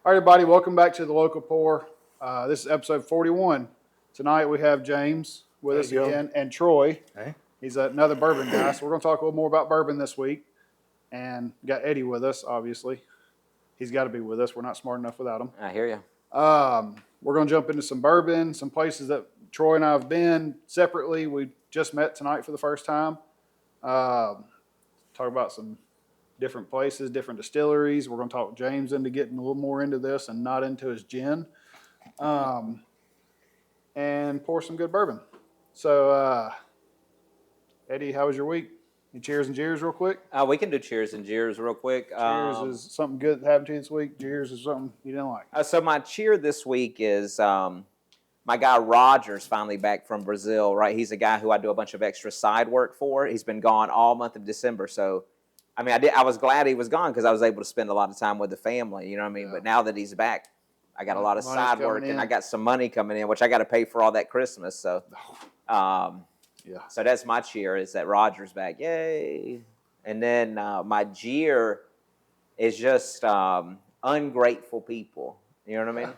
All right, everybody, welcome back to the Local Pour. This is episode 41. Tonight we have James with us again and Troy. Hey. He's another bourbon guy, so we're going to talk a little more about bourbon this week. And got Eddie with us, obviously. He's got to be with us. We're not smart enough without him. I hear you. We're going to jump into some bourbon, some places that Troy and I have been separately. We just met tonight for the first time. Talk about some different places, different distilleries. We're going to talk James into getting a little more into this and not into his gin. And pour some good bourbon. So, Eddie, how was your week? You cheers and jeers real quick? We can do cheers and jeers real quick. Cheers is something good that happened to you this week. Jeers is something you didn't like. So my cheer this week is my guy Roger's finally back from Brazil, right? He's a guy who I do a bunch of extra side work for. He's been gone all month of December. So, I mean, I was glad he was gone because I was able to spend a lot of time with the family, you know what I mean? Yeah. But now that he's back, I got a lot of side work and I got some money coming in, which I got to pay for all that Christmas. So, yeah. So that's my cheer is that Roger's back. Yay. And then my jeer is just ungrateful people. You know what I mean?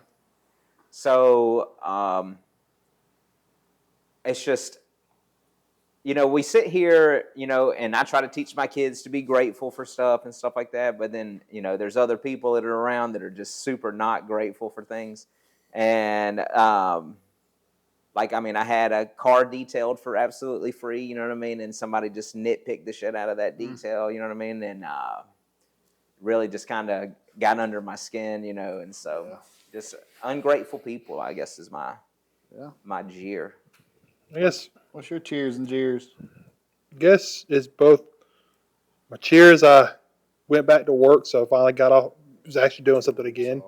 So it's just, you know, we sit here, you know, and I try to teach my kids to be grateful for stuff and stuff like that. But then, you know, there's other people that are around that are just super not grateful for things. And, like, I mean, I had a car detailed for absolutely free, you know what I mean? And somebody just nitpicked the shit out of that detail, you know what I mean? And really just kind of got under my skin, you know? And so just ungrateful people, I guess, is my jeer. I guess. What's your cheers and jeers? I guess it's both. My cheers, I went back to work, so I finally got off. Was actually doing something again.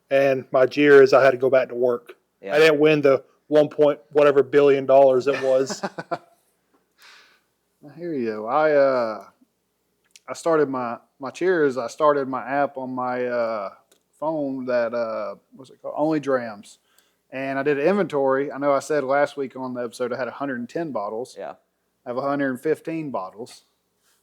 And my jeer is I had to go back to work. Yeah. I didn't win the 1 point whatever billion dollars it was. I hear you. I started my cheers. I started my app on my phone that what's it called? Only Drams. And I did an inventory. I know I said last week on the episode I had 110 bottles. Yeah. I have 115 bottles.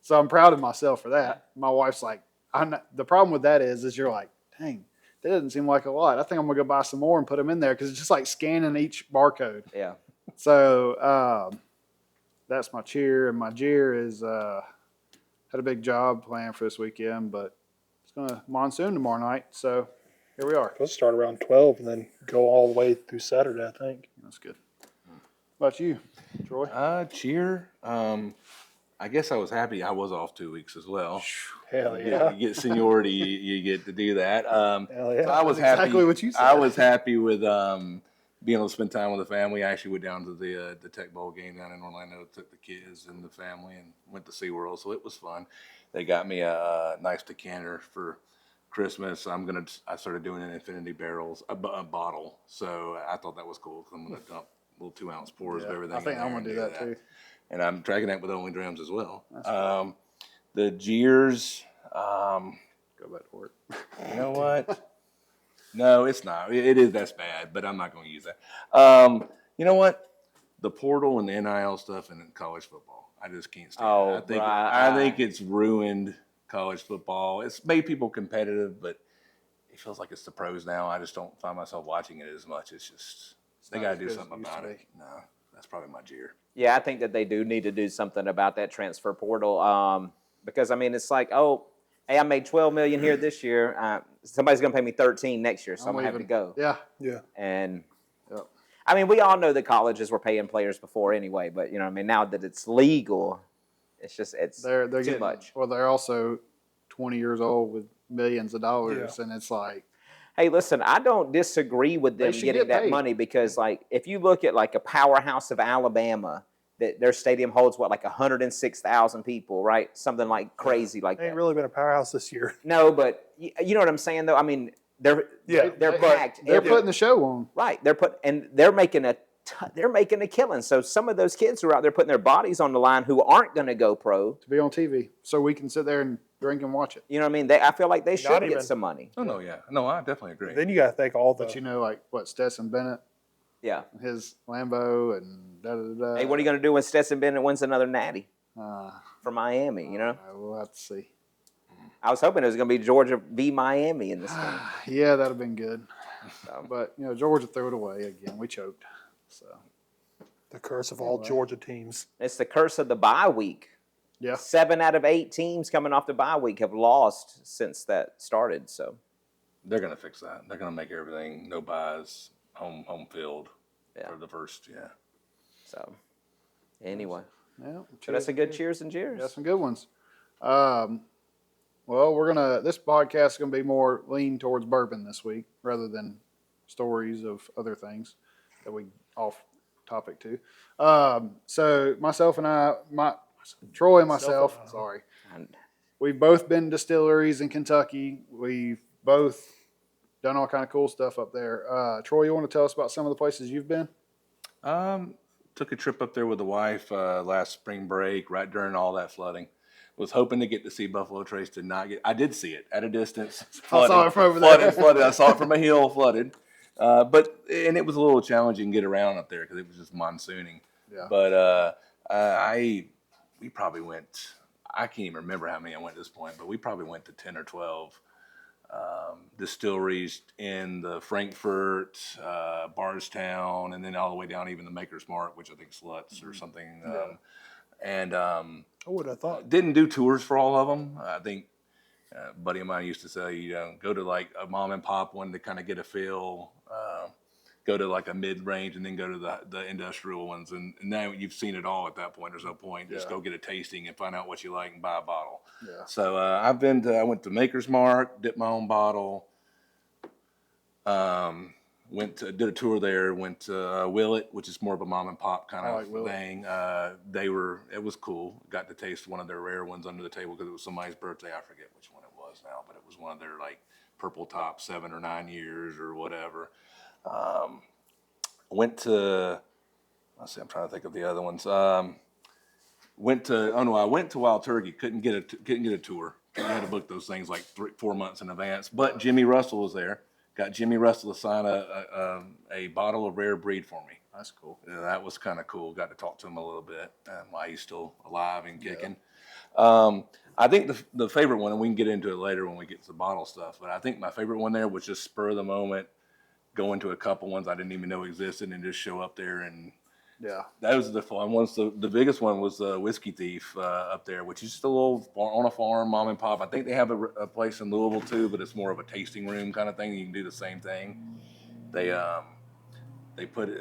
So I'm proud of myself for that. My wife's like, the problem with that is you're like, dang, that doesn't seem like a lot. I think I'm going to go buy some more and put them in there because it's just like scanning each barcode. Yeah. So that's my cheer. And my jeer is had a big job planned for this weekend, but it's going to monsoon tomorrow night. So here we are. We'll start around 12 and then go all the way through Saturday, I think. That's good. What about you, Troy? Cheer. I guess I was happy I was off 2 weeks as well. Hell yeah. You get seniority, you get to do that. Hell yeah. So I was happy. Exactly what you said. I was happy with being able to spend time with the family. I actually went down to the Tech Bowl game down in Orlando, took the kids and the family, and went to SeaWorld, so it was fun. They got me a nice decanter for Christmas. I started doing an infinity barrels, a bottle. So I thought that was cool. I'm going to dump little 2-ounce pours of everything. I think I'm going to do that too. And I'm tracking that with Only Drams as well. Cool. The jeers. Go back to work. You know what? No, it's not. It is. That's bad, but I'm not going to use that. You know what? The portal and the NIL stuff in college football. I just can't stand it. I think it's ruined college football. It's made people competitive, but it feels like it's the pros now. I just don't find myself watching it as much. It's just they got to do something about it. No, that's probably my jeer. Yeah, I think that they do need to do something about that transfer portal because, I mean, it's like, oh, hey, I made $12 million here this year. Somebody's going to pay me $13 next year, so I'm going to have to go. Yeah. And, I mean, we all know that colleges were paying players before anyway, but, you know what I mean, now that it's legal, it's they're too much. Well, they're also 20 years old with millions of dollars, and it's like. Hey, listen, I don't disagree with them getting that money because, like, if you look at, like, a powerhouse of Alabama, that their stadium holds, what, like 106,000 people, right? Something like crazy like that. Ain't really been a powerhouse this year. No, but you know what I'm saying, though? I mean, they're packed. They're putting the show on. Right. They're making a killing. So some of those kids who are out there putting their bodies on the line who aren't going to go pro. To be on TV so we can sit there and drink and watch it. You know what I mean? I feel like they should get some money. Oh, no, yeah. No, I definitely agree. Then you got to think all the. But you know, like, what, Stetson Bennett? Yeah. His Lambo and da-da-da. Hey, what are you going to do when Stetson Bennett wins another natty for Miami, you know? We'll have to see. I was hoping it was going to be Georgia v. Miami in this game. Yeah, that'd have been good. So, But, Georgia threw it away again. We choked. So, The curse of all Georgia teams. it's the curse of the bye week. yeah. 7 out of 8 teams coming off the bye week have lost since that started. So They're going to fix that. They're going to make everything no buys, home field for the first, So anyway, Yeah. so that's a good cheers and jeers. Yeah, some good ones. Well, this podcast is gonna be more lean towards bourbon this week rather than stories of other things that we off topic to. So myself and Troy and myself, sorry, And we've both been distilleries in Kentucky. We've both done all kind of cool stuff up there. Troy, you want to tell us about some of the places you've been? Took a trip up there with the wife last spring break, right during all that flooding. Was hoping to get to see Buffalo Trace. Did not get. I did see it at a distance. I saw it from over there. Flooded. I saw it from a hill, flooded. But it was a little challenging to get around up there because it was just monsooning. Yeah. But we probably went. I can't even remember how many I went at this point, but we probably went to 10 or 12 distilleries in the Frankfurt, Bardstown, and then all the way down even the Maker's Mark, which I think is Lutz or something. I would have thought. Didn't do tours for all of them. I think a buddy of mine used to say, go to like a mom and pop one to kind of get a feel, go to like a mid-range and then go to the industrial ones. And now you've seen it all at that point. There's no point. Just go get a tasting and find out what you like and buy a bottle. Yeah. So I went to Maker's Mark, dipped my own bottle. Did a tour there. Went to Willet, which is more of a mom and pop kind of thing. It was cool. Got to taste one of their rare ones under the table because it was somebody's birthday. I forget which one it was now, but it was one of their like purple top 7 or 9 years or whatever. Went to, I'm trying to think of the other ones. I went to Wild Turkey. Couldn't get a tour. You had to book those things like 4 months in advance. But Jimmy Russell was there. Got Jimmy Russell to sign a bottle of rare breed for me. That's cool. Yeah, that was kind of cool. Got to talk to him a little bit while he's still alive and kicking. I think the favorite one, and we can get into it later when we get to the bottle stuff, but I think my favorite one there was just spur of the moment, go into a couple ones I didn't even know existed and just show up there. And those are the fun ones. The biggest one was Whiskey Thief up there, which is just a little on a farm, mom and pop. I think they have a place in Louisville too, but it's more of a tasting room kind of thing. You can do the same thing. They put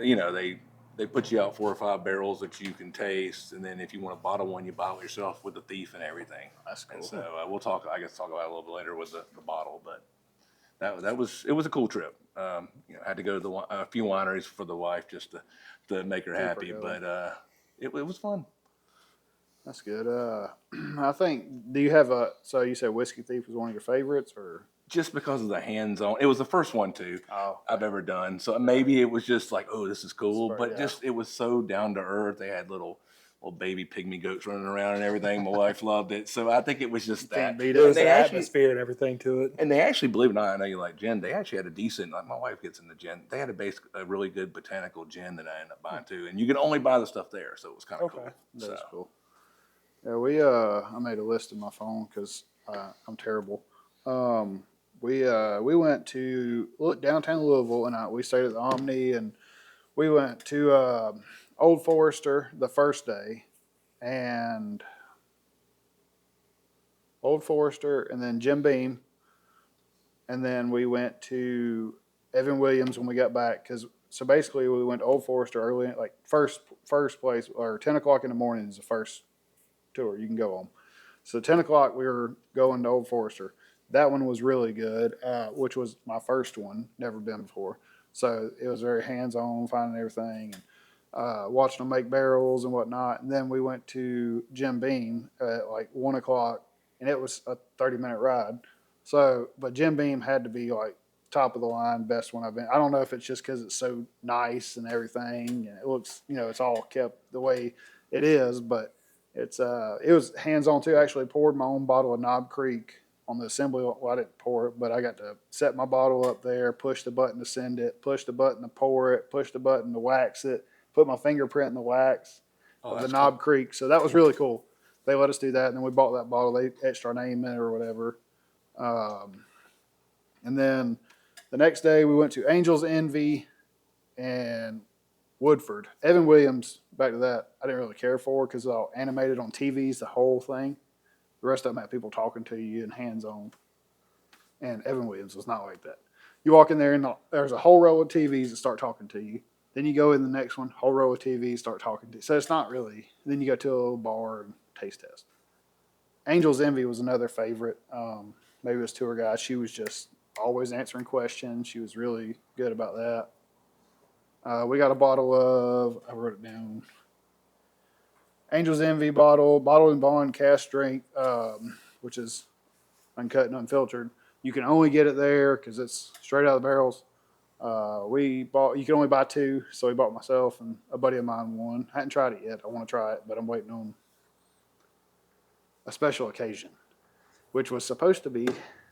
they put you out 4 or 5 barrels that you can taste, and then if you want to bottle one, you bottle it yourself with the thief and everything. That's cool. And so we'll talk. I guess talk about it a little bit later with the bottle, but it was a cool trip. Had to go to a few wineries for the wife just to make her happy, but it was fun. That's good. I think. Do you have so you said Whiskey Thief was one of your favorites, or just because of the hands-on? It was the first one too I've ever done, so maybe it was just like, oh, this is cool, but just it was so down to earth. They had little baby pygmy goats running around and everything. My wife loved it, so I think it was just that. There was the atmosphere and everything to it. And they actually, believe it or not, I know you like gin. They actually had a decent. Like my wife gets into gin. They had a really good botanical gin that I ended up buying too, and you can only buy the stuff there, so it was kind of cool. That's cool. Yeah, I made a list in my phone because I'm terrible. We went to downtown Louisville, and we stayed at the Omni, and we went to Old Forester the first day, and Old Forester, and then Jim Beam, and then we went to Evan Williams when we got back. So basically, we went to Old Forester early, like first place, or 10 o'clock in the morning is the first tour you can go on. So 10 o'clock we were going to Old Forester. That one was really good, which was my first one, never been before. So it was very hands-on, finding everything, and watching them make barrels and whatnot. And then we went to Jim Beam at like 1 o'clock, and it was a 30-minute ride. So, but Jim Beam had to be like top of the line, best one I've been. I don't know if it's just because it's so nice and everything, and it looks, it's all kept the way it is, but it was hands-on too. I actually poured my own bottle of Knob Creek on the assembly. Well, I didn't pour it, but I got to set my bottle up there, push the button to send it, push the button to pour it, push the button to wax it, put my fingerprint in the wax of the Knob Creek. So that was really cool. They let us do that, and then we bought that bottle. They etched our name in it or whatever. And then the next day we went to Angels Envy and Woodford. Evan Williams, back to that, I didn't really care for because it's all animated on TVs, the whole thing. The rest of them had people talking to you and hands on. And Evan Williams was not like that. You walk in there and there's a whole row of TVs that start talking to you. Then you go in the next one, whole row of TVs start talking to you. So it's not really. Then you go to a little bar and taste test. Angel's Envy was another favorite. Maybe it was tour guide. She was just always answering questions. She was really good about that. We got a bottle of, I wrote it down, Angel's Envy bottled and bond cast drink, which is uncut and unfiltered. You can only get it there because it's straight out of the barrels. You can only buy two, so we bought myself and a buddy of mine one. I hadn't tried it yet. I want to try it, but I'm waiting on a special occasion, which was supposed to be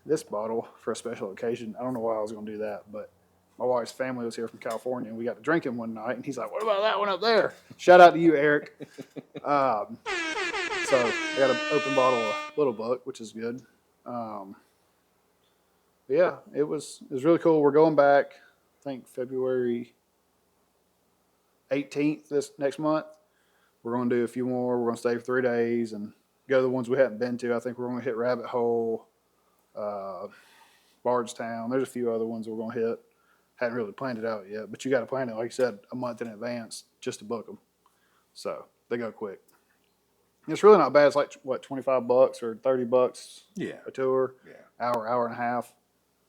this bottle for a special occasion. I don't know why I was going to do that, but my wife's family was here from California, and we got to drinking one night, and he's like, "What about that one up there?" Shout out to you, Eric. So I got an open bottle of Little Buck, which is good. Yeah, it was really cool. We're going back, I think February 18th this next month. We're going to do a few more. We're going to stay for 3 days and go to the ones we haven't been to. I think we're going to hit Rabbit Hole, Bardstown. There's a few other ones we're going to hit. Hadn't really planned it out yet, but you got to plan it, like you said, a month in advance just to book them. So they go quick. It's really not bad. It's like, what, $25 or $30 a tour? Yeah. Hour and a half.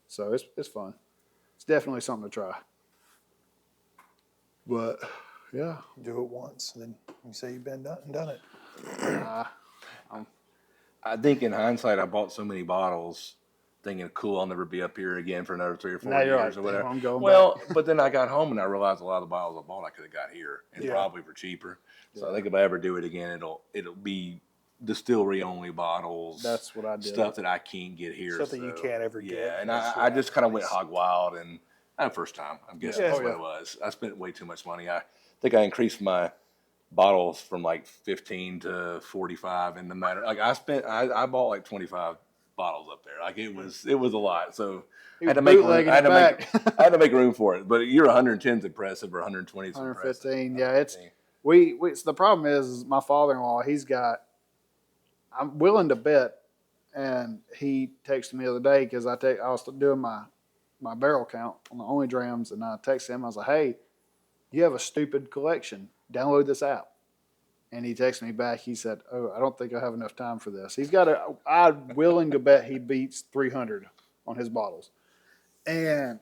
So it's fun. It's definitely something to try. But, yeah. Do it once, and then you say you've been done it. I think in hindsight, I bought so many bottles thinking, cool, I'll never be up here again for another 3 or 4 Now you're years like, or whatever. "Damn, I'm going back." But then I got home and I realized a lot of the bottles I bought I could have got here and probably for cheaper. So I think if I ever do it again, it'll be distillery only bottles. That's what I did. Stuff that I can't get here. Something you can't ever get. Yeah, and I just kind of went hog wild and first time. I'm guessing that's what yeah. it was. I spent way too much money. I think I increased my bottles from like 15 to 45 in the matter. Like I bought like 25 bottles up there. Like it was a lot. So I had to make room. I had to make room for it. But your 110 is impressive, or 120 is 115. impressive. Yeah, we so the problem is my father-in-law, I'm willing to bet, and he texted me the other day because I was doing my barrel count on the only drams, and I texted him. I was like, "Hey, you have a stupid collection. Download this app." And he texted me back. He said, "Oh, I don't think I have enough time for this." I'm willing to bet he beats 300 on his bottles. And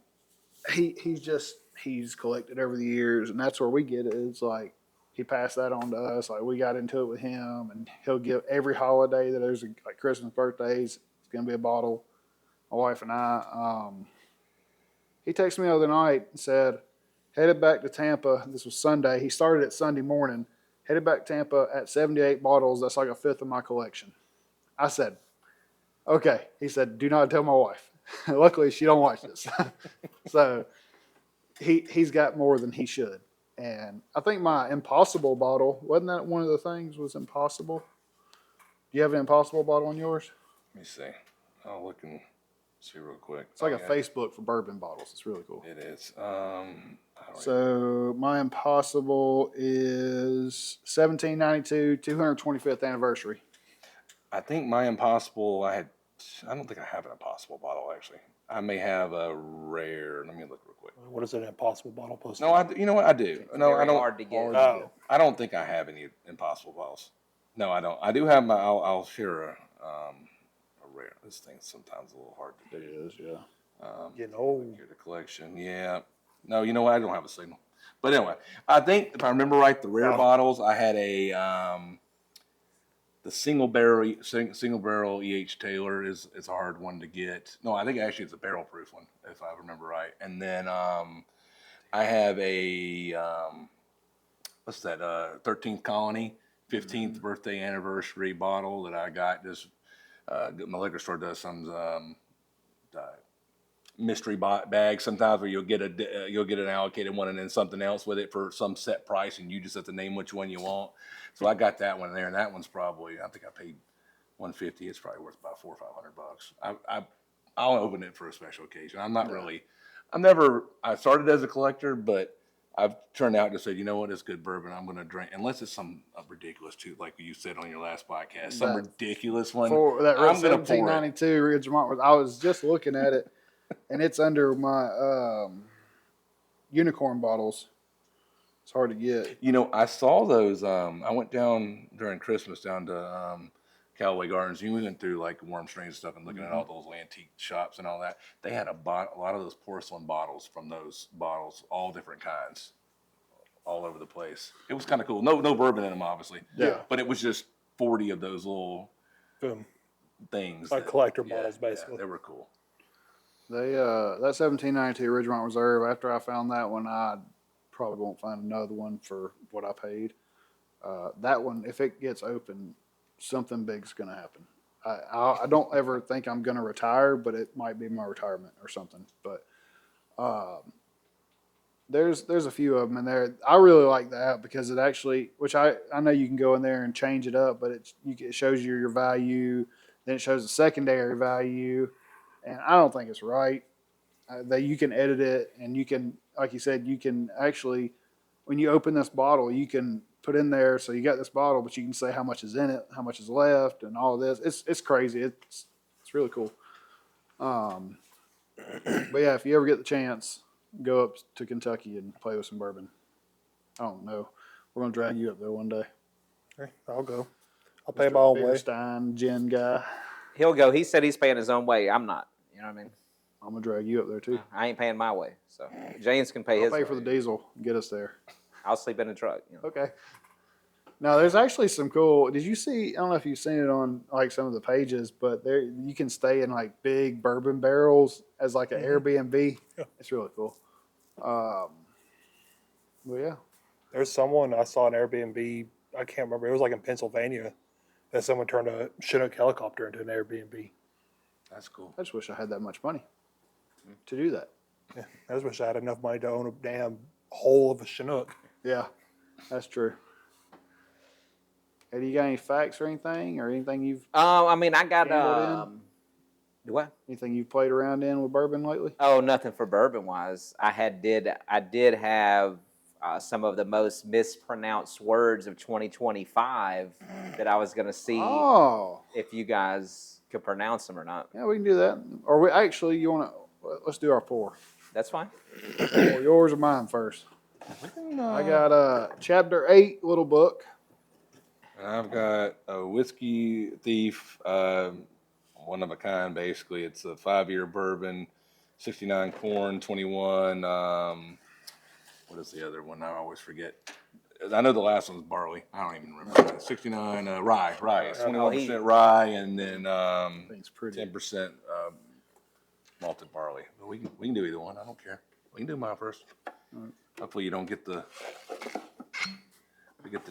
he's collected over the years, and that's where we get it. It's like he passed that on to us. Like we got into it with him, and he'll give every holiday that there's like Christmas, birthdays, it's gonna be a bottle. My wife and I. He texted me the other night and said, headed back to Tampa. This was Sunday. He started it Sunday morning. Headed back to Tampa at 78 bottles. That's like a fifth of my collection. I said, okay. He said, do not tell my wife. Luckily, she don't watch this. So he's got more than he should. And I think my Impossible bottle, wasn't that one of the things was Impossible? Do you have an Impossible bottle on yours? Let me see. I'll look and see real quick. It's like a Facebook for bourbon bottles. It's really cool. It is. So my Impossible is 1792, 225th anniversary. I think my Impossible, I don't think I have an Impossible bottle, actually. I may have a rare. Let me look real quick. What is an Impossible bottle post? No, you know what? I do. No, I don't. Hard to get. I don't think I have any Impossible bottles. No, I don't. I do have my. I'll share a rare. This thing's sometimes a little hard to do. It is, yeah. Getting old. Here the collection. Yeah. No, you know what? I don't have a signal. But anyway, I think if I remember right, the rare bottles, I had the single barrel E.H. Taylor is a hard one to get. No, I think actually it's a barrel proof one, if I remember right. And then I have a what's that? 13th Colony, 15th birthday anniversary bottle that I got. Just my liquor store does some mystery bag sometimes where you'll get an allocated one and then something else with it for some set price, and you just have to name which one you want. So I got that one there, and that one's probably, I think I paid $150. It's probably worth about $400 or $500. I'll open it for a special occasion. I started as a collector, but I've turned out to say, you know what, it's good bourbon. I'm going to drink, unless it's some ridiculous too, like you said on your last podcast, some ridiculous one. For that I'm going to pour it. 1792 Ridgemont, I was just looking at it, and it's under my unicorn bottles. It's hard to get. You know, I saw those. I went down during Christmas down to Callaway Gardens. We went through like Warm Springs stuff and looking at all those antique shops and all that. They had a lot of those porcelain bottles from those bottles, all different kinds, all over the place. It was kind of cool. No bourbon in them, obviously. Yeah. But it was just 40 of those little Boom. things. Like collector bottles, basically. Yeah, they were cool. They that 1792 Ridgemont Reserve. After I found that one, I probably won't find another one for what I paid. That one, if it gets open, something big's going to happen. I don't ever think I'm going to retire, but it might be my retirement or something. But there's a few of them in there. I really like the app because it actually, which I know you can go in there and change it up, but it shows you your value. Then it shows the secondary value, and I don't think it's right. That you can edit it, and you can, like you said, you can actually, when you open this bottle, you can put in there. So you got this bottle, but you can say how much is in it, how much is left, and all of this. It's crazy. It's really cool. But yeah, if you ever get the chance, go up to Kentucky and play with some bourbon. I don't know. We're gonna drag you up there one day. Okay, I'll go. I'll pay my own way. Stein, gin guy. He'll go. He said he's paying his own way. I'm not. You know what I mean? I'm gonna drag you up there too. I ain't paying my way. So James can pay I'll his pay way. for the diesel. Get us there. I'll sleep in the truck. You know? Okay. Now there's actually some cool. Did you see? I don't know if you've seen it on like some of the pages, but there you can stay in like big bourbon barrels as like an Airbnb. Yeah. It's really cool. Well, yeah. There's someone I saw an Airbnb. I can't remember. It was like in Pennsylvania that someone turned a Chinook helicopter into an Airbnb. That's cool. I just wish I had that much money to do that. Yeah, I just wish I had enough money to own a damn whole of a Chinook. Yeah, that's true. Hey, do you got any facts or anything you've I mean, I got Gambled what? anything you've played around in with bourbon lately? Oh, nothing for bourbon wise. I did have some of the most mispronounced words of 2025 that I was going to see Oh, if you guys could pronounce them or not. yeah, we can do that. Or we actually, you want to? Let's do our pour. That's fine. Or yours or mine first. I got chapter 8 little book. And I've got a whiskey thief, one of a kind, basically. It's a 5-year bourbon, 69 corn, 21. What is the other one? I always forget. I know the last one's barley. I don't even remember. 69 rye. It's 21% rye, and then Thing's pretty. 10% malted barley. But we can do either one. I don't care. We can do mine first. Hopefully you don't get the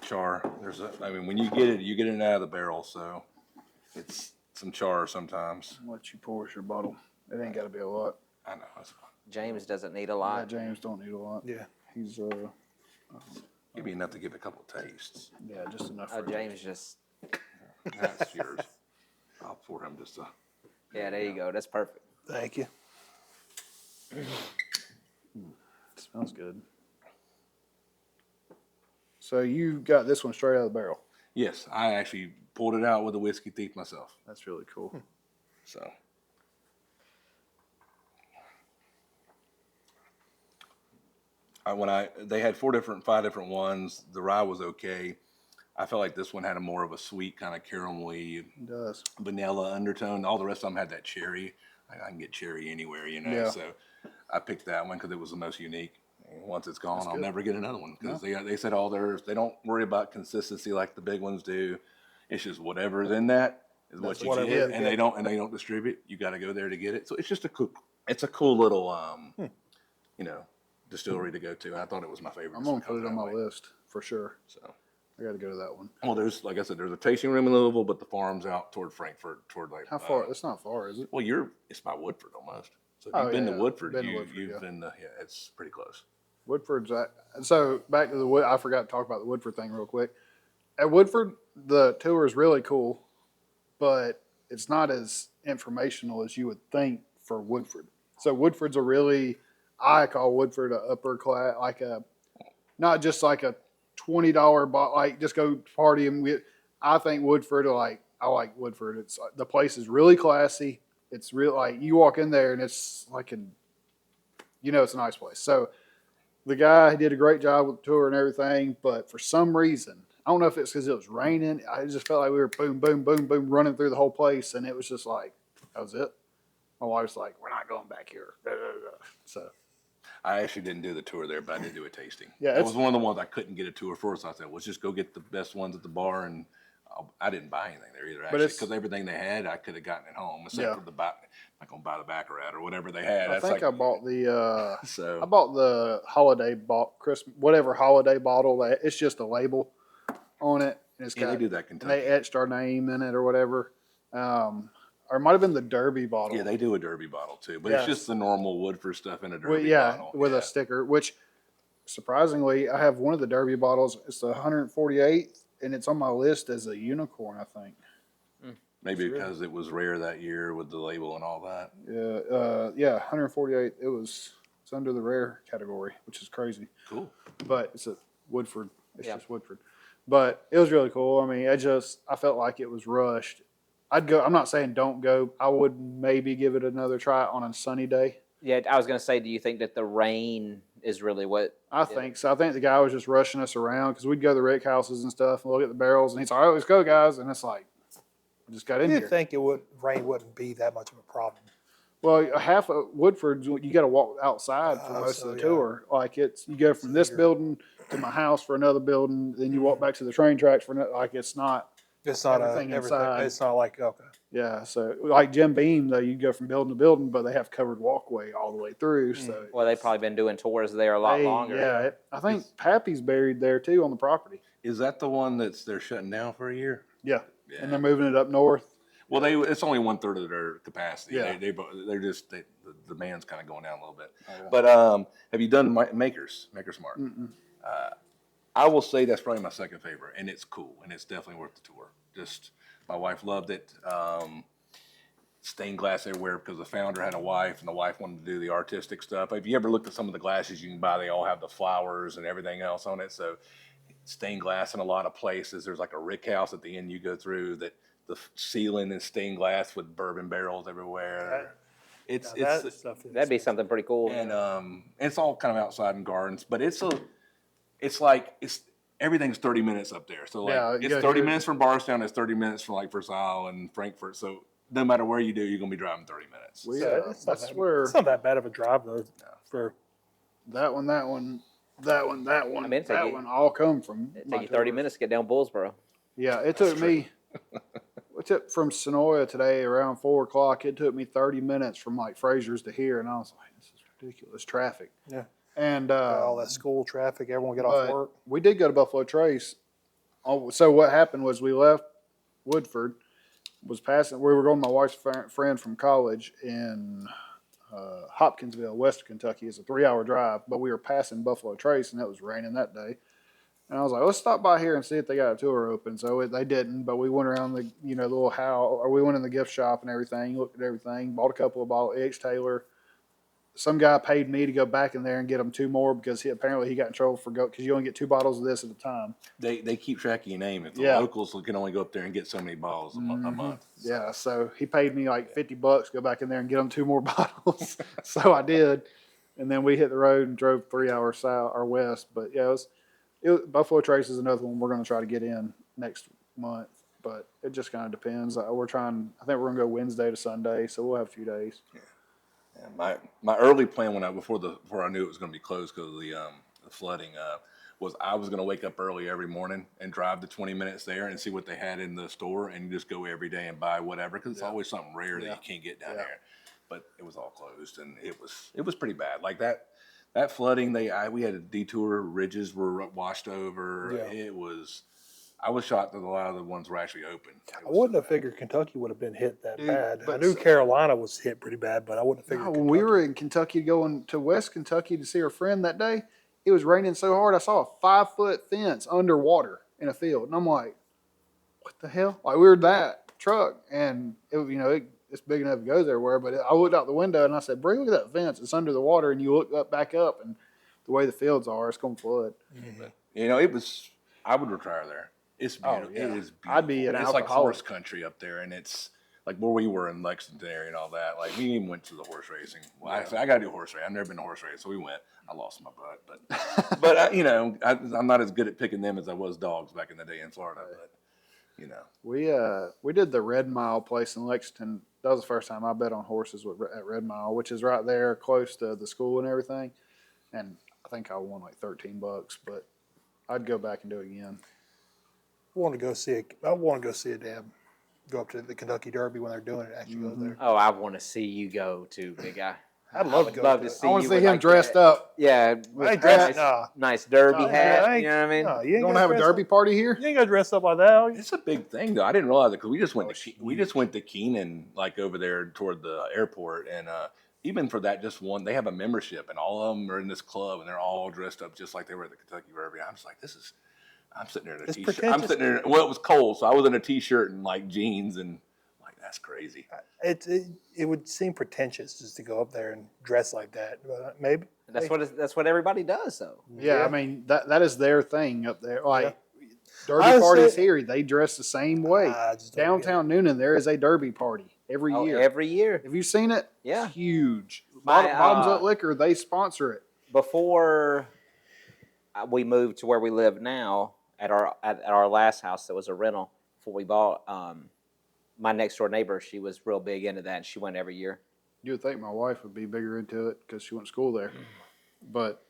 char. When you get it out of the barrel, so it's some char sometimes. I'll let you pour us your bottle. It ain't got to be a lot. I know, that's fine. James doesn't need a Yeah, lot. James don't need a lot. Yeah. He's Give me enough to give it a couple of tastes. yeah, just enough. Oh, For James just That's yours. I'll pour him just a. yeah. There you go. That's perfect. Thank you. It smells good. So you got this one straight out of the barrel. Yes, I actually pulled it out with a whiskey thief myself. That's really cool. So. They had 5 different ones. The rye was okay. I felt like this one had more of a sweet kind of caramelly It does. vanilla undertone. All the rest of them had that cherry. I can get cherry anywhere, Yeah. So I picked that one because it was the most unique. And once it's gone, That's I'll good. never get another one because they said all theirs. They don't worry about consistency like the big ones do. It's just whatever's in that is what you whatever get, you and get. they don't distribute. You got to go there to get it. So it's just a cool little distillery to go to. And I thought it was my favorite. I'm gonna put it on my list for sure. So. I got to go to that one. Well, like I said, there's a tasting room in Louisville, but the farm's out toward Frankfurt, toward like. How far? It's not far, is it? Well, it's by Woodford almost. So if Oh, you've been yeah, to Woodford, been to Woodford, you've yeah. been to, it's pretty close. Woodford's so back to the Wood. I forgot to talk about the Woodford thing real quick. At Woodford, the tour is really cool, but it's not as informational as you would think for Woodford. So Woodford's I call Woodford a upper class, like not just like a $20 like just go party and I think Woodford I like Woodford. It's the place is really classy. It's real like you walk in there and it's like it's a nice place. So the guy did a great job with the tour and everything, but for some reason, I don't know if it's because it was raining. I just felt like we were boom, boom, boom, boom, running through the whole place, and it was just like that was it. My wife's like, "We're not going back here." So I actually didn't do the tour there, but I did do a tasting. Yeah, That was one of the ones I couldn't get a tour for, so I said, let's just go get the best ones at the bar, and I didn't buy anything there either, actually, because everything they had, I could have gotten at home, except for I'm not going to buy the Baccarat or whatever they had. I think I bought the so I bought the holiday Christmas whatever holiday bottle that it's just a label on it. And it's they do that and Kentucky. they etched our name in it or whatever. Or it might have been the Derby bottle. Yeah, they do a Derby bottle too, but it's just the normal Woodford stuff in a Derby bottle. With a sticker, which surprisingly, I have one of the Derby bottles. It's the 148th, and it's on my list as a unicorn, I think. Maybe because it was rare that year with the label and all that. Yeah, 148. It's under the rare category, which is crazy. Cool. But it's a Woodford. It's just Woodford. But it was really cool. I mean, I felt like it was rushed. I'd go. I'm not saying don't go. I would maybe give it another try on a sunny day. Yeah, I was going to say, do you think that the rain is really what? I think so. I think the guy was just rushing us around because we'd go to the rick houses and stuff and look at the barrels, and he's like, "All right, let's go, guys." And it's like, we just got in You'd here. think rain wouldn't be that much of a problem. Well, half of Woodford, you got to walk outside for most of the tour. Like you go from this building to my house for another building, then you walk back to the train tracks for another. Like it's not everything inside. It's not like okay. Yeah, so like Jim Beam, though, you go from building to building, but they have covered walkway all the way through. So Well, they've probably been doing tours there a lot longer. Yeah, I think Pappy's buried there too on the property. Is that the one they're shutting down for a year? Yeah, and they're moving it up north. Well, it's only 1/3 of their capacity. Yeah. The demand's kind of going down a little bit. Oh, yeah. But have you done Maker's Mark? I will say that's probably my second favorite, and it's cool, and it's definitely worth the tour. Just my wife loved it. Stained glass everywhere because the founder had a wife, and the wife wanted to do the artistic stuff. If you ever looked at some of the glasses you can buy, they all have the flowers and everything else on it. So stained glass in a lot of places. There's like a rick house at the end you go through that the ceiling is stained glass with bourbon barrels everywhere. That'd be something pretty cool. And it's all kind of outside in gardens, but everything's 30 minutes up there. So it's 30 minutes from Bardstown, it's 30 minutes from like Versailles and Frankfurt. So no matter where you do, you're gonna be driving 30 minutes. It's not that bad of a drive though. For that one, that one, all come from. It'd take you 30 minutes to get down Bullsboro. Yeah, it took me. It took from Sonoya today around 4 o'clock. It took me 30 minutes from like Fraser's to here, and I was like, "This is ridiculous traffic." Yeah, and all that school traffic, everyone get off work. We did go to Buffalo Trace. So what happened was we left Woodford, was passing. We were going to my wife's friend from college in Hopkinsville, West Kentucky. It's a 3-hour drive, but we were passing Buffalo Trace, and it was raining that day. And I was like, let's stop by here and see if they got a tour open. So they didn't, but we went around the little house, or we went in the gift shop and everything, looked at everything, bought a couple of bottles, H. Taylor. Some guy paid me to go back in there and get him 2 more because he got in trouble because you only get 2 bottles of this at a time. They keep track of your name. If the locals can only go up there and get so many bottles a month. So. Yeah, so he paid me like $50 to go back in there and get him 2 more bottles. So I did, and then we hit the road and drove 3 hours south or west. But yeah, Buffalo Trace is another one we're going to try to get in next month, but it just kind of depends. I think we're going to go Wednesday to Sunday, so we'll have a few days. Yeah. Yeah, my early plan before I knew it was going to be closed because of the flooding was I was going to wake up early every morning and drive the 20 minutes there and see what they had in the store and just go every day and buy whatever because it's always something rare that you can't get down there. But it was all closed and it was pretty bad. Like that flooding, we had a detour, ridges were washed over. Yeah. I was shocked that a lot of the ones were actually open. I wouldn't have figured Kentucky would have been hit that bad. I knew Carolina was hit pretty bad, but I wouldn't have figured. When we were in Kentucky going to West Kentucky to see our friend that day, it was raining so hard I saw a 5-foot fence underwater in a field, and I'm like, "What the hell?" Like we were that truck, and it it's big enough it goes everywhere. But I looked out the window and I said, "Bring, look at that fence. It's under the water." And you look back up, and the way the fields are, it's going to flood. You know, I would retire there. It's beautiful. yeah. It is beautiful. I'd be an It's like alcoholic. horse country up there, and it's like where we were in Lexington area and all that. Like we even went to the horse racing. Well, actually, I got to do horse racing. I've never been to horse racing, so we went. I lost my butt, but you know, I'm not as good at picking them as I was dogs back in the day in Florida. But you know, We did the Red Mile place in Lexington. That was the first time I bet on horses at Red Mile, which is right there close to the school and everything. And I think I won like $13, but I'd go back and do it again. I want to go see a damn. Go up to the Kentucky Derby when they're doing it. Actually, go there. Oh, I want to see you go too, big guy. I'd love to go. Love to see I want you to see with, him dressed up. Yeah, I ain't nice, dressed. Nah. nice derby Oh, hat. yeah, You know what I mean? No, you You ain't want to gotta have a dress derby up. party here? You ain't got to dress up like that. it's a big thing though. I didn't realize it because we just went to Keenan, like over there toward the airport, and even for that, just one, they have a membership, and all of them are in this club, and they're all dressed up just like they were at the Kentucky Derby. I'm just like, I'm sitting there in a It's t-shirt. I'm pretentious. sitting there. Well, it was cold, so I was in a t-shirt and like jeans, and like that's crazy. It would seem pretentious just to go up there and dress like that. But maybe That's what everybody does, though. Yeah, Yeah. I mean that is their thing up there. Like derby I parties say- here, they dress the same way. I just don't get Downtown Noonan, there is a derby party every Oh, year. every year. Have you seen it? Yeah. It's huge. My, Bottoms Up Liquor, they sponsor it. Before we moved to where we live now, at our last house that was a rental before we bought, my next door neighbor, she was real big into that, and she went every year. You would think my wife would be bigger into it because she went to school there, but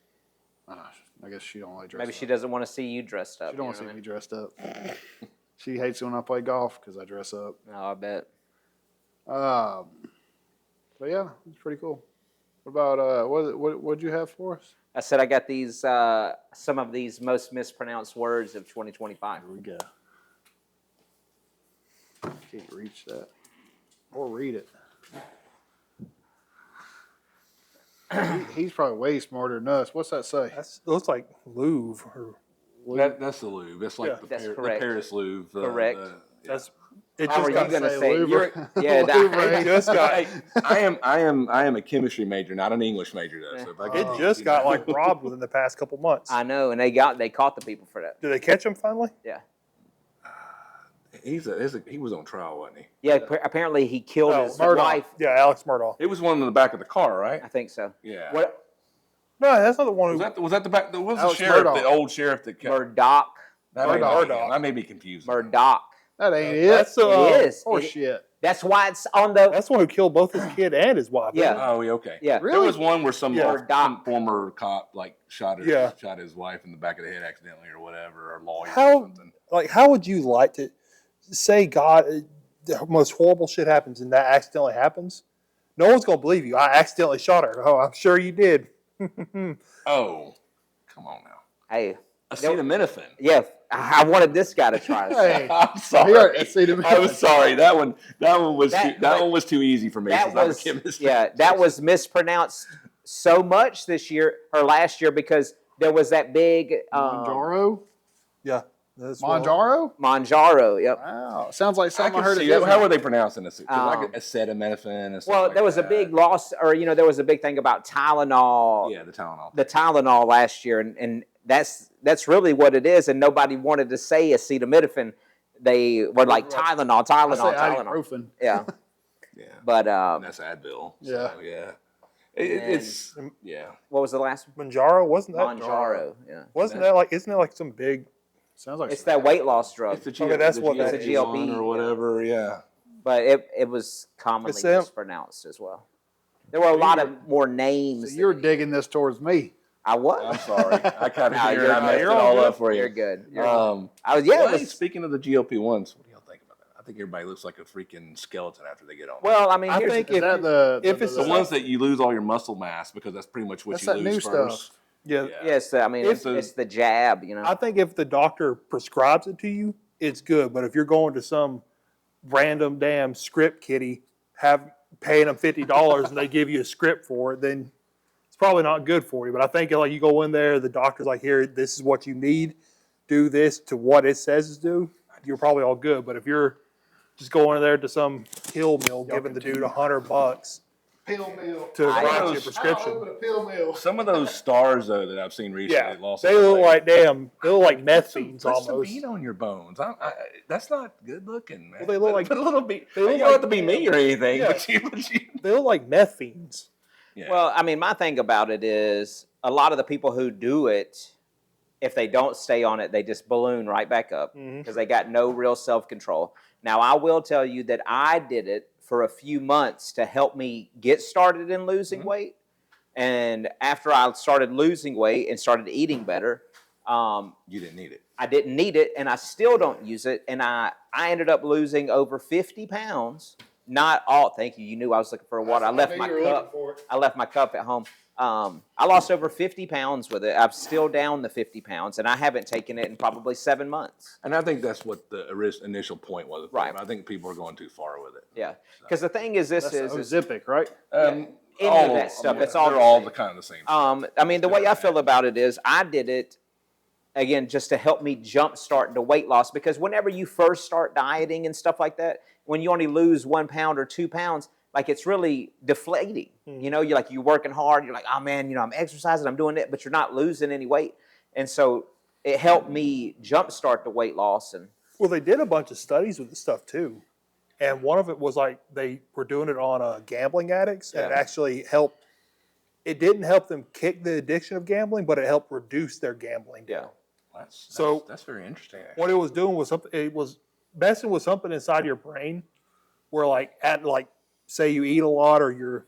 I guess she don't like dressing. Maybe she doesn't want to see you dressed up. She don't want to you see know me dressed up. She hates when I play golf because I dress up. what I mean? Oh, I bet. But yeah, it's pretty cool. What about what'd you have for us? I said I got these some of these most mispronounced words of 2025. Here we go. Can't reach that or read it. He's probably way smarter than us. What's that say? It looks like Louvre. Or, That's the Louvre. That's like Yeah. That's the correct. Paris Louvre. Correct. that's it. How Just are you got going to say say? Louvre. Yeah, Louvre. it just got Hey, I am a chemistry major, not an English major though. So if I it get just got like robbed within the past couple months. I know, and they caught the people for that. Did they catch him finally? Yeah. he was on trial, wasn't he? Yeah, apparently he killed Oh, his Murdoch. wife. Yeah, Alex Murdaugh. It was one in the back of the car, right? I think so. Yeah. What? No, that's not the one who. Was that the back? What was the Alex sheriff? Murdaugh. The old sheriff that kept. Murdoch. That ain't Murdaugh. him. I may be confused. Murdoch. That ain't it. That's It is. Or It- shit. That's why it's on the. That's the one who killed both his kid and his wife. Yeah. Oh, yeah, okay. Yeah. There was one where some Murdaugh. former cop like shot his wife in the back of the head accidentally or whatever, or lawyer or How something. like how would you like to say God? The most horrible shit happens and that accidentally happens. No one's gonna believe you. I accidentally shot her. Oh, I'm sure you did. Oh, come on now. Hey. Acetaminophen. Yeah. I wanted this guy to try this. Hey, I'm sorry. here, acetaminophen. I was sorry. That one was That- that one was too easy for me. That since I'm a was chemist. that was mispronounced so much this year or last year because there was that big Manjaro? Yeah. That's Manjaro? Manjaro. Yep. Wow. Sounds like I something I, can heard see at that. How Disney. are they pronouncing this? Like Um, acetaminophen. And stuff Well, like there was a that. big loss, or there was a big thing about Tylenol. Yeah, the Tylenol. The Tylenol last year, and that's really what it is. And nobody wanted to say acetaminophen. They were like Tylenol, I say Tylenol. ibuprofen. Yeah, Yeah, but and that's Advil. Yeah. So, yeah. And- It's yeah. what was the last one? Manjaro, wasn't that? Manjaro. Yeah, Wasn't that like? Isn't that like some big? Sounds like it's some- that weight loss drug, It's the Okay, that's what that GLP is. GLP, or whatever. Yeah. but it was commonly It's them. mispronounced as well. There were a lot of more names. So you're digging this towards me. I was. I'm sorry. I kind of No, figured I messed it you're all all up for you. You're good. You're I was. Yeah. well, It hey, was, speaking of the GLP ones, what do y'all think about that? I think everybody looks like a freaking skeleton after they get on. well, I mean, I here's think Is that if it's the ones that you lose all your muscle mass because that's pretty much what That's you that lose new first. stuff. Yeah. yes. I mean, If it's the jab. I think if the doctor prescribes it to you, it's good. But if you're going to some random damn script kitty, paying them $50 and they give you a script for it, then it's probably not good for you. But I think like you go in there, the doctor's like, here, this is what you need. Do this to what it says to do. You're probably all good. But if you're just going there to some pill mill, giving the dude $100 Pill mill. to write you a How prescription. open a pill mill. Some of those stars though that I've seen recently, Yeah, lost they their look legs. like damn. They look like meth fiends Put some almost. beat on your bones. That's not good looking, man. Well, they look like- put a little beat. they You look don't have like to be me or anything, Yeah. but you. They look like meth fiends. Yeah. Well, I mean, my thing about it is a lot of the people who do it, if they don't stay on it, they just balloon right back up because they got no real self-control. Now, I will tell you that I did it for a few months to help me get started in losing weight. And after I started losing weight and started eating better, you didn't need it. I didn't need it, and I still don't use it. And I ended up losing over 50 pounds. Not all. Thank you. You knew I was looking for a water. I left my cup. I left my cup at home. I lost over 50 pounds with it. I'm still down the 50 pounds, and I haven't taken it in probably 7 months. And I think that's what the initial point was. Right. I think people are going too far with it. Yeah, because the thing is, this That's is Ozempic, right? any of that stuff. It's all they're the all same. the kind of the same. I mean, the way I feel about it is I did it, again, just to help me jumpstart the weight loss. Because whenever you first start dieting and stuff like that, when you only lose 1 pound or 2 pounds, like it's really deflating. You know, you're working hard. You're like, oh man, you know, I'm exercising, I'm doing it, but you're not losing any weight. And so it helped me jumpstart the weight loss. And Well, they did a bunch of studies with this stuff too, and one of it was like they were doing it on gambling addicts, and it Yeah. actually helped. It didn't help them kick the addiction of gambling, but it helped reduce their gambling. yeah, That's very interesting. Actually. What it was doing was something. It was messing with something inside your brain, where say you eat a lot, or you're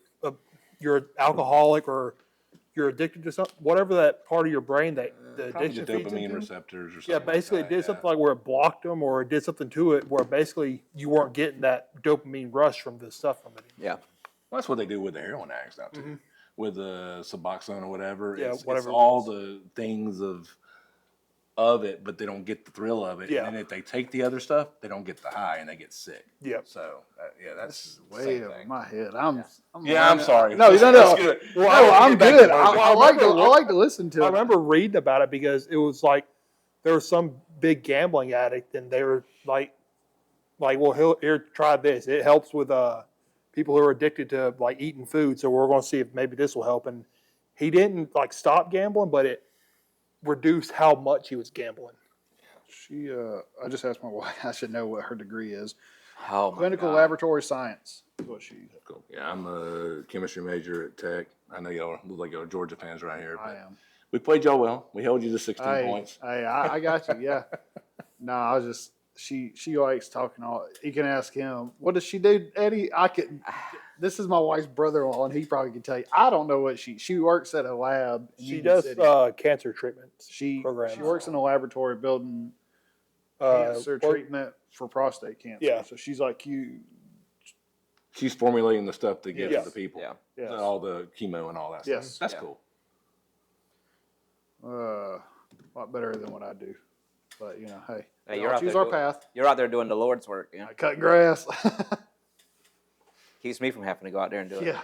alcoholic, or you're addicted to something, whatever that part of your brain that the Probably addiction the feeds dopamine into. receptors or something. Yeah, basically like it that, did something like where it blocked them, or it did something to it where basically you weren't getting that dopamine rush from the stuff from it. yeah. Well, that's what they do with the heroin addicts now too. With the Suboxone or whatever. Yeah, it's whatever it all the things of it, but they don't get the thrill of it. Yeah. And if they take the other stuff, they don't get the high and they get sick. Yeah. So that's the Way same over thing. my head. I'm sorry. No, no. That's good. Well, I wanna I'm get back to good. bourbon. I like to listen to it. I remember reading about it because it was like there was some big gambling addict, and they were like, well, here, try this. It helps with people who are addicted to like eating food. So we're going to see if maybe this will help. And he didn't stop gambling, but it reduced how much he was gambling. I just asked my wife. I should know what her degree is. Oh my Clinical God. laboratory science is what she. Cool. Yeah, I'm a chemistry major at Tech. I know y'all look like y'all Georgia fans right here. I But am. we played y'all well. We held you to 16 points. I got you. Yeah. No, I was just she likes talking all. You can ask him. What does she do, Eddie? I can. This is my wife's brother-in-law, and he probably can tell you. I don't know what she works at a lab. in She Union does City. Cancer treatments. She programs. works in a laboratory building cancer treatment for prostate cancer. Yeah. So she's like you. She's formulating the stuff to give Yeah. to the people. Yeah. Yes. All the chemo and all that Yes. stuff. That's Yeah. cool. A lot better than what I do. But hey, Hey, we you're all out choose there our doing- path. You're out there doing the Lord's work. Yeah, I cut grass. keeps me from having to go out there and do it. Yeah.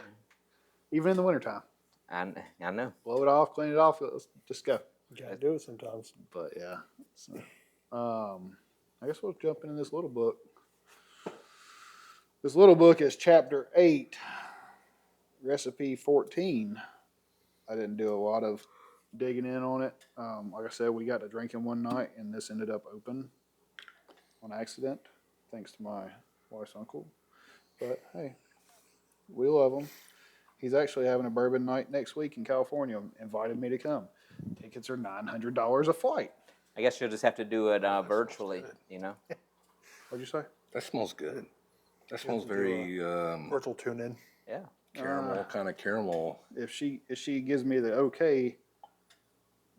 Even in the wintertime. I know. Blow it off, clean it off. Let's just go. You gotta do it sometimes. But yeah. So, I guess we'll jump into this little book. This little book is chapter 8, recipe 14. I didn't do a lot of digging in on it. Like I said, we got to drinking one night, and this ended up open on accident, thanks to my wife's uncle. But hey, we love him. He's actually having a bourbon night next week in California. Invited me to come. Tickets are $900 a flight. I guess you'll just have to do it virtually. You know. What'd you say? That smells good. That smells very Virtual tune in. Yeah. caramel, kind of caramel. If she gives me the okay,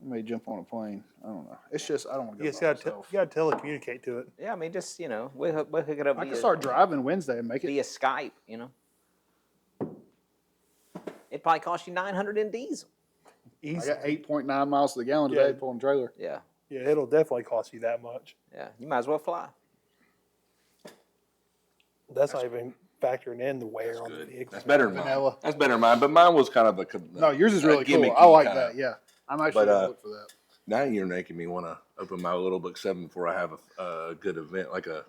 I may jump on a plane. I don't know. It's just I don't want to You go just by gotta myself. you gotta telecommunicate to it. Yeah. I mean, just we'll hook it up. I can start driving Wednesday and make it. via Skype. You know. It probably cost you $900 in diesel. I Easy. got 8.9 miles to the gallon today Yeah. pulling trailer. Yeah. Yeah, it'll definitely cost you that much. Yeah. You might as well fly. That's not even factoring in the wear on the Good. vehicle. That's better than mine. Vanilla. That's better than mine. But mine was kind of a No, yours is really cool. gimmicky I like kinda- that. Yeah, I'm actually But, gonna look for that. Now you're making me want to open my little book 7 before I have a good event like a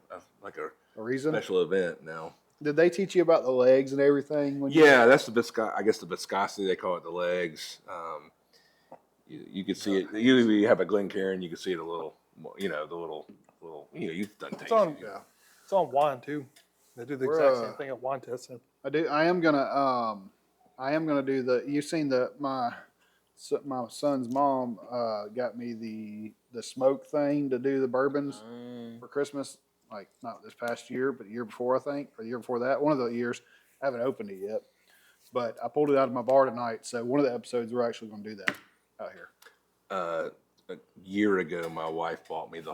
A reason? special event now. Did they teach you about the legs and everything? Yeah, that's I guess the viscosity, they call it the legs. You could see it. Usually you have a Glencairn, you can see it a little, the little, you've done It's on, tasting. it's on wine too. They do the We're, exact same thing at wine testing. I am gonna do you've seen my son's mom got me the smoke thing to do the bourbons for Christmas, like not this past year, but the year before, I think, or the year before that. One of the years. I haven't opened it yet, but I pulled it out of my bar tonight. So one of the episodes we're actually gonna do that out here. A year ago, my wife bought me the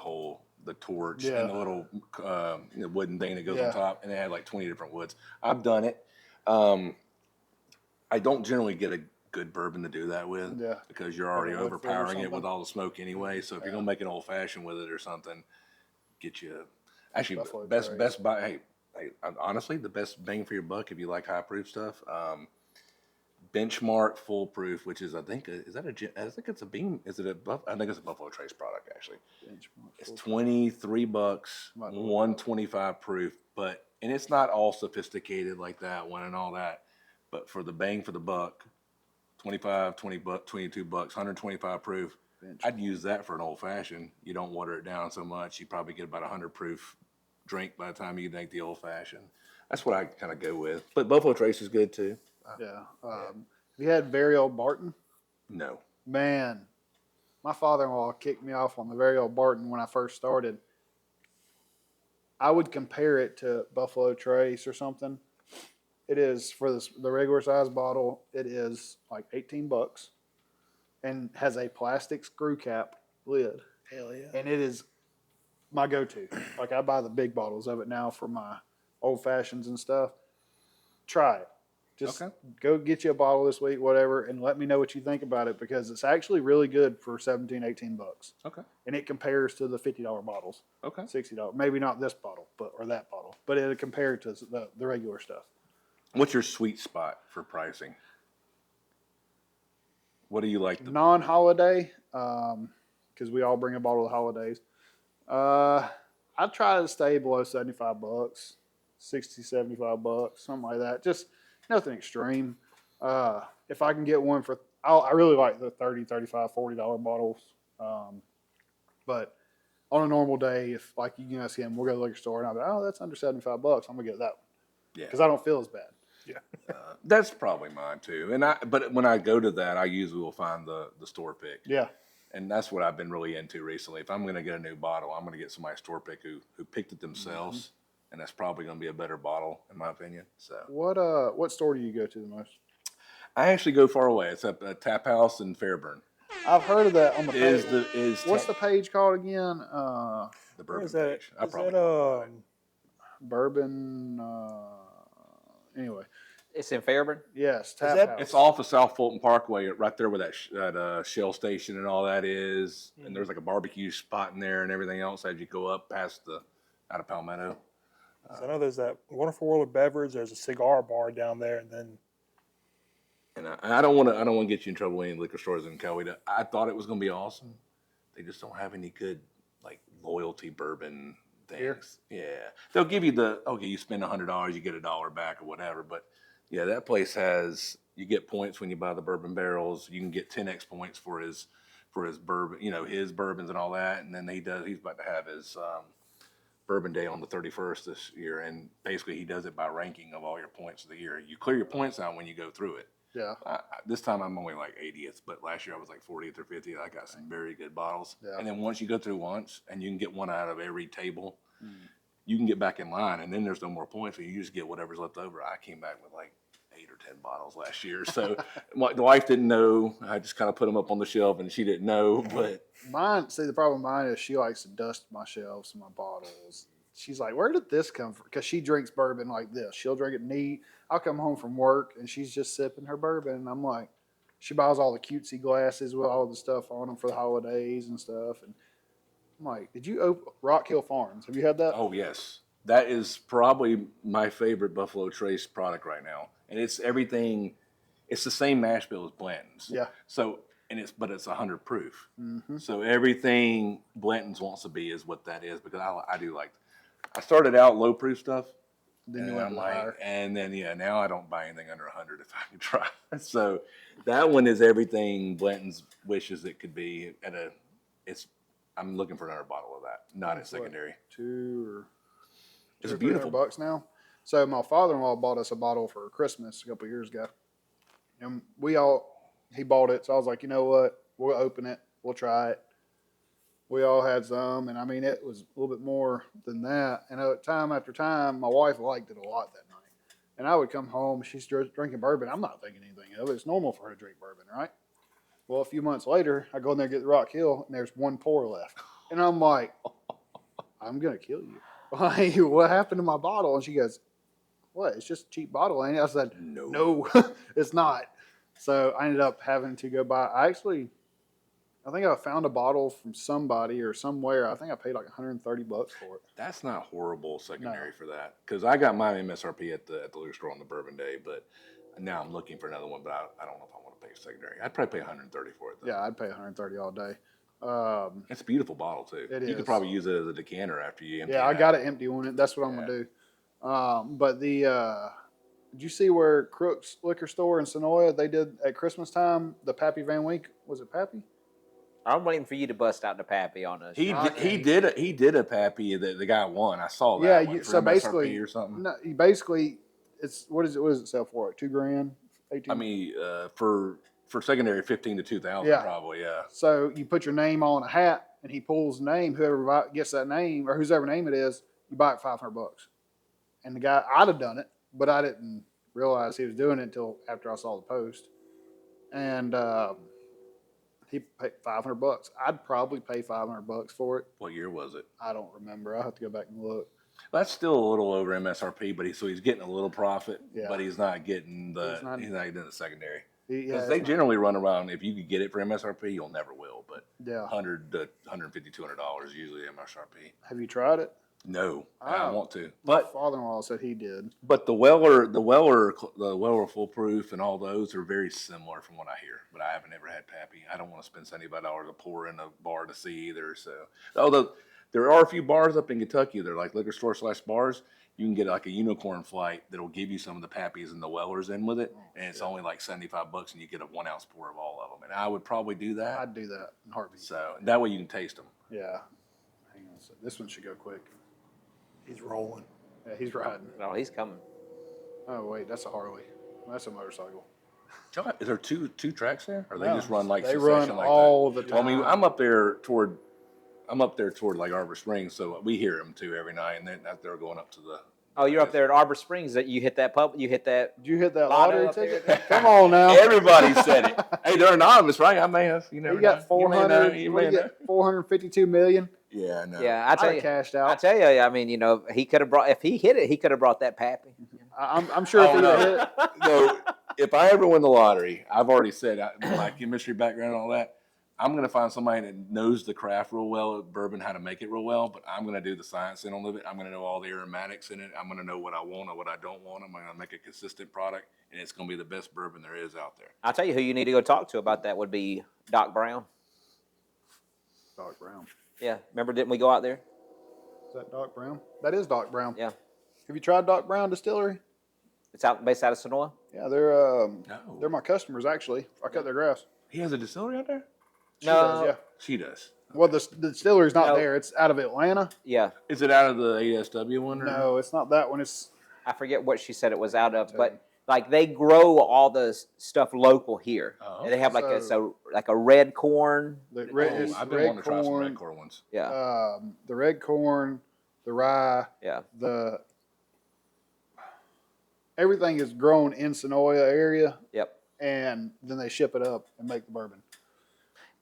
torch and the little wooden thing that goes on top, and it had like 20 different woods. I've done it. I don't generally get a good bourbon to do that with, because you're already overpowering it with all the smoke anyway. So if you're gonna make an old fashioned with it or something, get you actually best buy. Hey, honestly, the best bang for your buck if you like high proof stuff. Benchmark Full Proof, which is I think it's a Beam. Is it I think it's a Buffalo Trace product actually. It's $23, 125 proof, and it's not all sophisticated like that one and all that. But for the bang for the buck, 25, 20 bucks, 22 bucks, 125 proof. I'd use that for an old fashioned. You don't water it down so much. You probably get about 100 proof drink by the time you make the old fashioned. That's what I kind of go with. But Buffalo Trace is good too. Yeah. Have you had very old Barton? No. Man, my father-in-law kicked me off on the very old Barton when I first started. I would compare it to Buffalo Trace or something. It is for the regular size bottle. It is like $18 and has a plastic screw cap lid. Hell yeah. And it is my go-to. Like I buy the big bottles of it now for my old fashions and stuff. Try it. Just go get you a bottle this week, whatever, and let me know what you think about it, because it's actually really good for 17, $18. Okay. And it compares to the $50 bottles. Okay. $60. Maybe not this bottle, or that bottle, but it compared to the regular stuff. What's your sweet spot for pricing? What do you like? Non-holiday, because we all bring a bottle of holidays. I try to stay below $75, 60, $75, something like that. Just nothing extreme. If I can get one I really like the $30, $35, $40 bottles. But on a normal day, if like you guys see them, we'll go to the liquor store and I'll be, oh, that's under $75. I'm gonna get that one. Yeah. Because I don't feel as bad. Yeah. That's probably mine too. But when I go to that, I usually will find the store pick. Yeah. And that's what I've been really into recently. If I'm going to get a new bottle, I'm going to get somebody store pick who picked it themselves, mm-hmm. and that's probably going to be a better bottle in my opinion. So what store do you go to the most? I actually go far away. It's a Tap House in Fairburn. I've heard of that on the page. What's the page called again? The Bourbon page. I probably Bourbon. Anyway. It's in Fairburn? Yes, Tap House. It's off of South Fulton Parkway, right there where that Shell station and all that is. Mm-hmm. And there's like a barbecue spot in there and everything else as you go up past out of Palmetto. I know there's that Wonderful World of Beverage. There's a cigar bar down there, and then. And I don't want to get you in trouble with any liquor stores in Coweta. I thought it was going to be awesome. They just don't have any good like loyalty bourbon things. Here? Yeah, they'll give you you spend $100, you get $1 back or whatever, but. Yeah, that place you get points when you buy the bourbon barrels. You can get 10x points for his bourbon, his bourbons and all that. And then he's about to have his Bourbon Day on the 31st this year. And basically he does it by ranking of all your points of the year. You clear your points out when you go through it. Yeah. This time I'm only like 80th, but last year I was like 40th or 50th. I got some very good bottles. Yeah. And then once you go through once and you can get one out of every table, you can get back in line, and then there's no more points, and you just get whatever's left over. I came back with like 8 or 10 bottles last year, so the wife didn't know. I just kind of put them up on the shelf, and she didn't know. But the problem with mine is she likes to dust my shelves and my bottles. She's like, "Where did this come from?" Because she drinks bourbon like this. She'll drink it neat. I'll come home from work, and she's just sipping her bourbon, and I'm like, she buys all the cutesy glasses with all the stuff on them for the holidays and stuff, and I'm like, did you open Rock Hill Farms? Have you had that? Oh, yes. That is probably my favorite Buffalo Trace product right now. And it's everything. It's the same mash bill as Blanton's. Yeah. So, but it's 100 proof. Mm-hmm. So everything Blanton's wants to be is what that is, because I do like I started out low proof stuff. Then you And went I'm to like, higher. and then now I don't buy anything under 100 if I can try. So that one is everything Blanton's wishes it could be. I'm looking for another bottle of that, not at It's what, secondary. two It's or beautiful. $300 now. So my father-in-law bought us a bottle for Christmas a couple of years ago, and he bought it. So I was like, you know what? We'll open it. We'll try it. We all had some, and I mean, it was a little bit more than that. And time after time, my wife liked it a lot that night. And I would come home, she's drinking bourbon. I'm not thinking anything of it. It's normal for her to drink bourbon, right? Well, a few months later, I go in there and get the Rock Hill, and there's one pour left. And I'm like, I'm going to kill you. Like, what happened to my bottle? And she goes, what? It's just a cheap bottle, ain't it? I said, no, it's not. So I ended up having to go buy. I think I found a bottle from somebody or somewhere. I think I paid like $130 for it. That's not horrible secondary for that, because I got my MSRP at the liquor store on the Bourbon Day, but now I'm looking for another one. But I don't know if I want to pay secondary. I'd probably pay $130 for it, though. Yeah, I'd pay $130 all day. It's a beautiful bottle too. You could probably use it as a decanter after you empty it. Yeah, I got it empty one. That's what I'm gonna do. But did you see where Crook's Liquor Store in Sonoya, they did at Christmas time the Pappy Van Wyck? Was it Pappy? I'm waiting for you to bust out the Pappy on us. He did a Pappy that the guy won. I saw that. Yeah, one for so MSRP basically, or something. no, basically, it's what does it sell for? Like $2,000, 18. I mean, for secondary, 15 to 2,000 Yeah. probably. Yeah. So you put your name on a hat, and he pulls the name. Whoever gets that name, or whosever name it is, you buy it $500. And the guy, I'd have done it, but I didn't realize he was doing it until after I saw the post. And he paid $500. I'd probably pay $500 for it. What year was it? I don't remember. I'll have to go back and look. That's still a little over MSRP, but he's getting a little profit, Yeah. but he's not getting He's not getting the secondary. Yeah, They generally run around, if you could get it for MSRP, you'll never will, but yeah. $100 to $150, $200 usually MSRP. Have you tried it? No, I want to. My But father-in-law said he did. But the Weller Full Proof and all those are very similar from what I hear. But I haven't ever had Pappy. I don't want to spend $75 to pour in a bar to see either. So, although there are a few bars up in Kentucky, they're like liquor store / bars. You can get like a unicorn flight that'll give you some of the Pappies and the Wellers in with it, and it's only like $75, and you get a 1 ounce pour of all of them. And I would probably do that. I'd do that in a heartbeat. So that way you can taste them. Yeah. Hang on a second. This one should go quick. He's rolling. Yeah, he's riding. Oh, he's coming. Oh, wait, that's a Harley. That's a motorcycle. Is there two tracks there, or they No, just run like they succession run like all that? the Well, I mean, time. I'm up there toward like Arbor Springs, so we hear them too every night, and then they're going up to the. Oh, you're up there at Arbor Springs. That you hit that pub. You hit that. Did you hit that Lotto lottery up there? ticket? Come on now. Everybody said it. Hey, they're anonymous, right? I may have. You never He got know. 400. You What may did he know. get? 452 million. Yeah, I know. Yeah, I tell I you. cashed I out. tell you. I mean, he could have brought. If he hit it, he could have brought that Pappy. I'm sure if Oh, he no. hit it. No, if I ever win the lottery, I've already said my chemistry background and all that. I'm going to find somebody that knows the craft real well, bourbon, how to make it real well, but I'm going to do the science in on it. I'm going to know all the aromatics in it. I'm going to know what I want and what I don't want. I'm going to make a consistent product, and it's going to be the best bourbon there is out there. I'll tell you who you need to go talk to about that would be Doc Brown. Doc Brown. Yeah, remember? Didn't we go out there? Is that Doc Brown? That is Doc Brown. Yeah, Have you tried Doc Brown Distillery? it's based out of Sonora. Yeah, they're No. my customers actually. I cut their grass. He has a distillery out there? She No. does, yeah. She does. Well, the distillery's not No. there. It's out of Atlanta. Yeah, Is it out of the ASW one? Or? No, it's not that one. It's I forget what she said it was out of, but like they grow all the stuff local here. Oh, And they have like so- a red corn. the red. Oh, it's I've been red wanting to try some corn. red corn ones. Yeah, The red corn, the rye, yeah. everything is grown in Sonoya area, Yep. and then they ship it up and make the bourbon.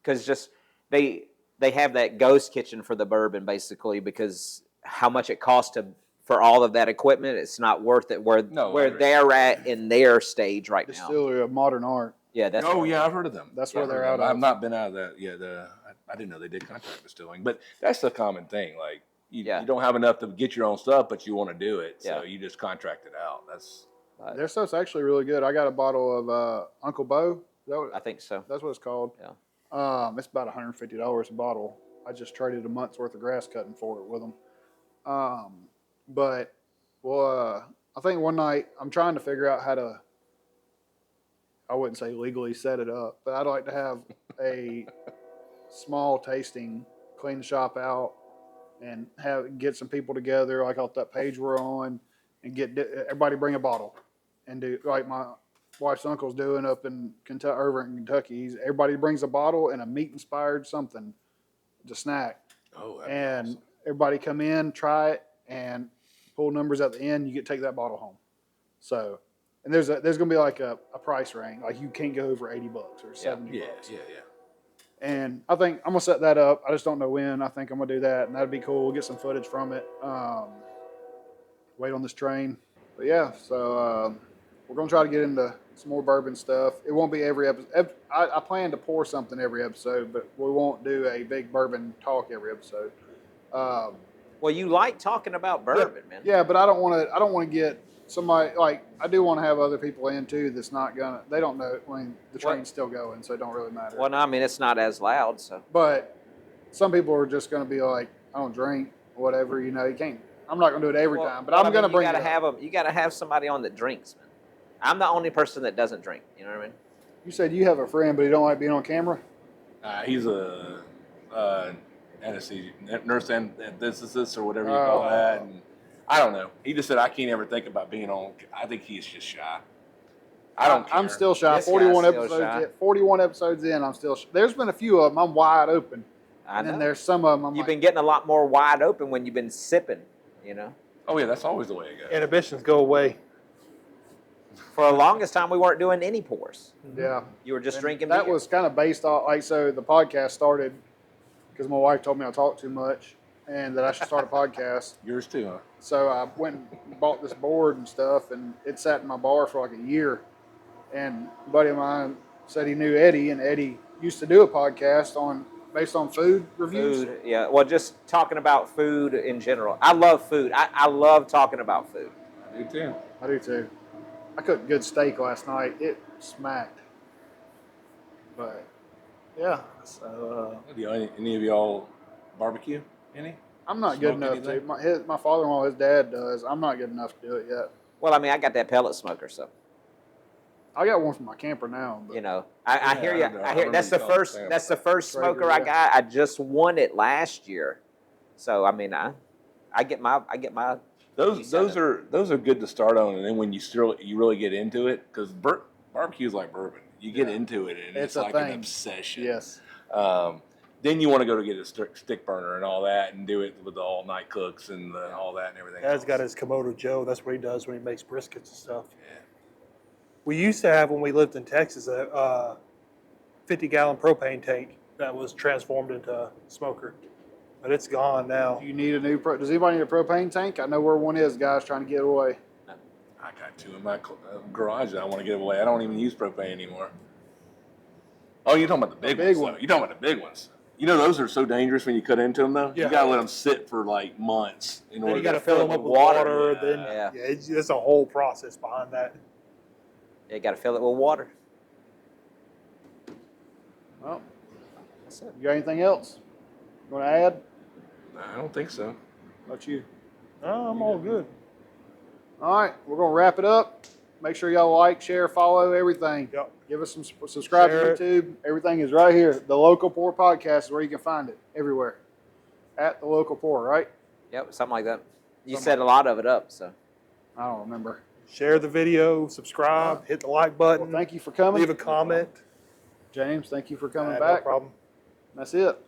Because just they have that ghost kitchen for the bourbon basically because how much it costs for all of that equipment, it's not worth it. Where agree. they're at in their stage right now. Distillery of modern art. Yeah, that's Oh, yeah, I've heard of them. That's Yeah, where I've they're heard of out them. of. I've not been out of that yet. I didn't know they did contract distilling, but that's the common thing. Like you don't have enough to get your own stuff, but you want to do it, so Yeah. you just contract it out. That's Their stuff's actually really good. I got a bottle of Uncle Bo. Is that what- I think so. That's what it's called. Yeah. It's about $150 a bottle. I just traded a month's worth of grass cutting for it with them. But I think one night I'm trying to figure out how to. I wouldn't say legally set it up, but I'd like to have a small tasting, clean the shop out, and get some people together, like off that page we're on, and everybody bring a bottle, and do like my wife's uncle's doing up in Kentucky, over in Kentucky. Everybody brings a bottle and a meat inspired something to snack, Oh, that'd be and awesome. everybody come in, try it, and pull numbers at the end. You get to take that bottle home. So. And there's gonna be like a price range, like you can't go over $80 or $70. Yeah. And I think I'm gonna set that up. I just don't know when. I think I'm gonna do that, and that'd be cool. We'll get some footage from it. Wait on this train, but yeah. So we're gonna try to get into some more bourbon stuff. It won't be every episode. I plan to pour something every episode, but we won't do a big bourbon talk every episode. Well, you like talking about bourbon, man. Yeah, but I don't want to get somebody like I do want to have other people in too. That's not gonna. They don't know when the train's still going, so it don't really matter. Well, no, I mean it's not as loud, so. But some people are just gonna be like, I don't drink, whatever. You know, you can't. I'm not gonna do it every time, but I'm gonna bring. You gotta have somebody on that drinks, man. I'm the only person that doesn't drink. You know what I mean? You said you have a friend, but he don't like being on camera. He's a anesthesia nurse anesthetist or whatever you call that. And I don't know. He just said I can't ever think about being on. I think he's just shy. I don't care. I'm still shy. This 41 guy's still episodes. shy. 41 episodes in. I'm still. There's been a few of them. I'm wide open. I know. And then there's some of them. You've been getting a lot more wide open when you've been sipping. You know. Oh yeah, that's always the way it goes. Inhibitions go away. For the longest time, we weren't doing any pours. Yeah. You were just drinking That beer. was kind of based off, like, so the podcast started because my wife told me I talk too much and that I should start a podcast. Yours too, huh? So I went and bought this board and stuff, and it sat in my bar for like a year. And a buddy of mine said he knew Eddie, and Eddie used to do a podcast based on food reviews. Food, yeah. Well, just talking about food in general. I love food. I love talking about food. I do too. I do too. I cooked good steak last night. It smacked. But yeah, so Do any of y'all barbecue? Any? I'm not good Smoke enough to. anything? My father-in-law, his dad does. I'm not good enough to do it yet. Well, I mean, I got that pellet smoker, so I got one for my camper now. But you know, I hear you. I I hear remember that's you the calling first. it That's the first Traeger, smoker I yeah. got. I just won it last year, so I mean, I get my. Those are good to start on, and then when you really get into it, because barbecue is like bourbon. You get into it, and It's it's a like thing. an obsession. yes, Then you want to go to get a stick burner and all that, and do it with the all night cooks and all that and everything. Dad's else. got his Komodo Joe. That's what he does when he makes briskets and stuff. Yeah. We used to have, when we lived in Texas, a 50-gallon propane tank that was transformed into a smoker. But it's gone now. you need a new. Does anybody need a propane tank? I know where one is. Guys trying to get away. I got two in my garage that I want to give away. I don't even use propane anymore. Oh, you're talking about the big ones. one. Though. You're talking about the big ones. You know those are so dangerous when you cut into them, though. Yeah. You gotta let them sit for like months in Then order. you got to to fill them up with water. Yeah. Then Yeah. it's a whole process behind that. You got to fill it with water. Well, That's it. you got anything else? You want to add? No, I don't think so. How about you? No, I'm all good. All right, we're gonna wrap it up. Make sure y'all like, share, follow everything. Yep. Give us some subscribe Share it. to YouTube. Everything is right here. The Local Pour Podcast is where you can find it everywhere. At the Local Pour, right? Yep, something like that. You set a lot of it up, so. I don't remember. Share the video, subscribe, hit the like Well, button, thank you for coming. leave a comment. James, thank you for coming No back. problem. That's it.